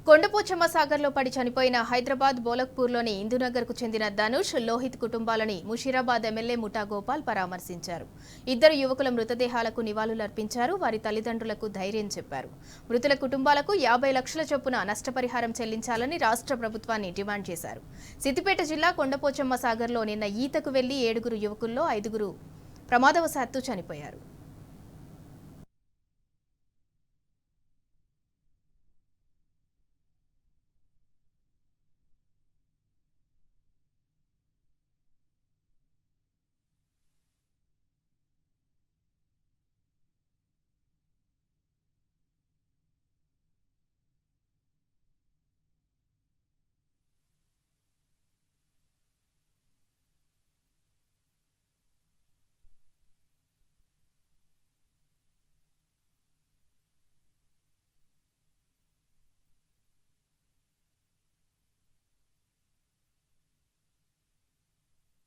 కొండపోచమ్మ సాగర్లో పడి చనిపోయిన హైదరాబాద్ బోలక్పూర్లోని ఇందునగర్కు చెందిన ధనుష్, లోహిత్ కుటుంబాలని ముషీరాబాద్ ఎమ్మెల్యే ముఠా గోపాల్ పరామర్శించారు. ఇద్దరు యువకుల మృతదేహాలకు నివాళులర్పించారు. వారి తల్లిదండ్రులకు ధైర్యం చెప్పారు. మృతుల కుటుంబాలకు 50 లక్షల చొప్పున నష్టపరిహారం చెల్లించాలని రాష్ట్ర ప్రభుత్వాన్ని డిమాండ్ చేశారు. సిద్దిపేట జిల్లా కొండపోచమ్మ సాగర్లో నిన్న ఈతకు వెళ్లి 7 యువకుల్లో 5 ప్రమాదవశాత్తు చనిపోయారు.